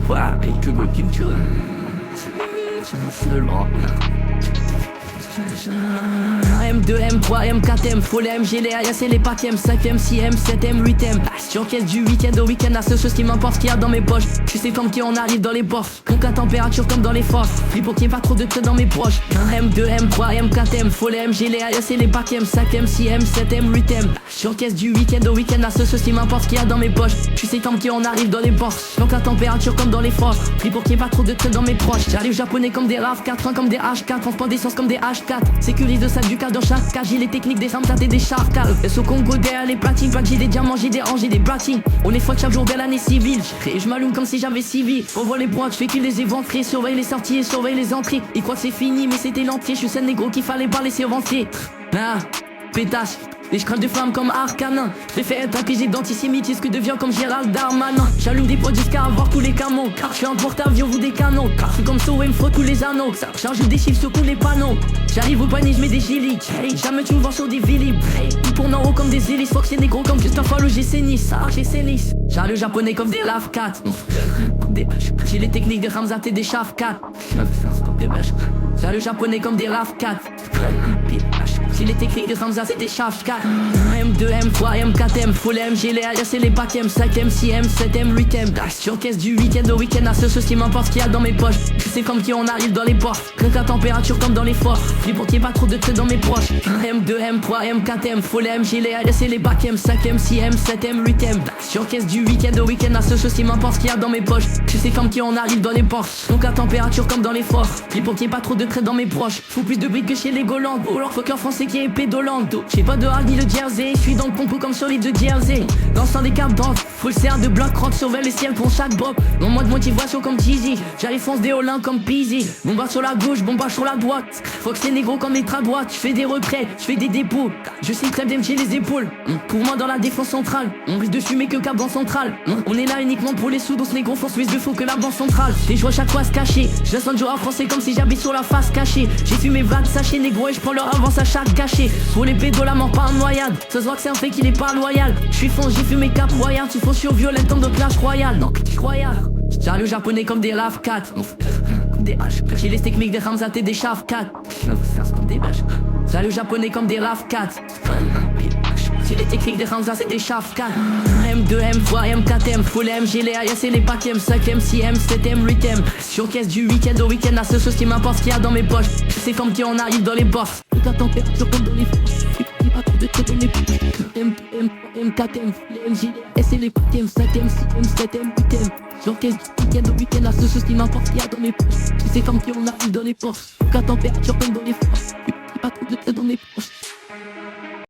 Voilà, et que le culture. C'est le rock. M2, M3, M4, M, full M, j'ai les alias et les packs, 5M, 6M, 7M, 8M. J'encaisse du week-end au week-end, la seule chose qui m'importe, ce qu'il y a dans mes poches. Tu sais comme qui on arrive dans les bords. Donc la température comme dans les forces. Puis pour qu'il n'y ait pas trop de creux dans mes poches. M2, M3, M4, M, full M, j'ai les alias et les packs, 5M, 6M, 7M, 8M. J'encaisse du week-end au week-end, la seule chose qui m'importe, ce qu'il y a dans mes poches. Tu sais comme qui on arrive dans les bords. Donc la température comme dans les forces. Puis pour qu'il n'y ait pas trop de creux dans mes proches. J'arrive japonais comme des RAV4, comme des H4, transport d'essence comme des H4. Sécurise de sac du cas dans chaque cas, j'ai les techniques des armes et des chars car au Congo derrière les platines, pas que j'ai des diamants, j'ai des rangs, j'ai des platines. On est fois chaque jour de l'année civile. Et je m'allume comme si j'avais civil. On voit les boîtes, je fais qu'ils les éventrés. Surveille les sorties et surveille les entrées. Ils croient que c'est fini mais c'était l'entrée. Je suis ce négro qu'il fallait pas laisser avancer. Ah, pétasse. Et je crache de flammes comme Arcanin. Je fais être accusé d'antisémitisme que devient comme Gérald Darmanin. J'allume des pots jusqu'à avoir tous les camos. Car je suis un porte-avions, vous des canons. Car je suis comme Sowe, il me faut tous les anneaux. Ça charge des chiffres sur tous les panneaux. J'arrive au panier, je mets des gilets. Hey, jamais tu me vois sur des villes. Hey, ils tournent en haut comme des hélices. Faut que c'est négro comme Christophe Allo, j'ai Sénis. Ah, j'ai Sénis. J'arrive japonais comme des LAV4. J'ai les techniques de Ramzat et des Shaf4. J'arrive japonais comme des LAV4. J'ai les techniques de Ramzat et des Shaf4. M2, M3, M4, M, full M, j'ai les alias et les packs, 5M, 6M, 7M, 8M. J'encaisse du week-end au week-end, la seule chose qui m'importe, ce qu'il y a dans mes poches. Tu sais comme qui on arrive dans les ports. Crée la température comme dans les forts. Puis pour qu'il n'y ait pas trop de creux dans mes proches. M2, M3, M4, M, full M, j'ai les alias et les packs, 5M, 6M, 7M, 8M. J'encaisse du week-end au week-end, la seule chose qui m'importe, ce qu'il y a dans mes poches. Tu sais comme qui on arrive dans les ports. Donc la température comme dans les forts. Puis pour qu'il n'y ait pas trop de creux dans mes proches. Faut plus de briques que chez les Golandes. Ou alors faut qu'un français qui est pédolando. J'ai pas de hard ni de jersey. Je suis dans le pompo comme sur les deux Jersey. Dansant des caps d'antre. Full serre de bloc rock. Surveille les ciels pour chaque bop. En mode motivation comme Jeezy. J'arrive fonce des Olins comme Peasy. Bombarde sur la gauche, bombarde sur la droite. Faut que c'est négro comme les droite. Je fais des retraits, je fais des dépôts. Je sais très bien que j'ai les épaules. Pour moi dans la défense centrale. On risque de fumer que cap dans centrale. On est là uniquement pour les sous. Dans ce négro force plus de faux que la banque centrale. Et je vois chaque fois se cacher. Je laisse un joueur français comme si j'habite sur la face cachée. J'ai fumé 20 sachets négro et je prends leur avance à chaque cachet. Pour les pédos la mort pas en noyade. Ça se voit que c'est un fait qu'il est pas loyal. Je suis fonce, j'ai fumé cap royal. Tu fonds sur violette comme de plage royale. Non, royal. J'arrive japonais comme des RAV4. Des H. J'ai les techniques des Ramzat et des Shaf4. J'arrive japonais comme des RAV4. J'ai les techniques des Ramzat et des Shaf4. M2, M3, M4, M, full M, j'ai les alias et les packs, 5M, 6M, 7M, 8M. J'encaisse du week-end au week-end, la seule chose qui m'importe, ce qu'il y a dans mes poches. Tu sais comme qui on arrive dans les boss. Toute la température comme dans les forces. Pas trop de tête dans mes poches. M, 4M, full M, j'ai les alias et les packs, 5M, 6M, 7M, 8M. J'encaisse du week-end au week-end, la seule chose qui m'importe, ce qu'il y a dans mes poches. Tu sais comme qui on arrive dans les forces. Toute la température comme dans les forces. Pas trop de tête dans mes poches.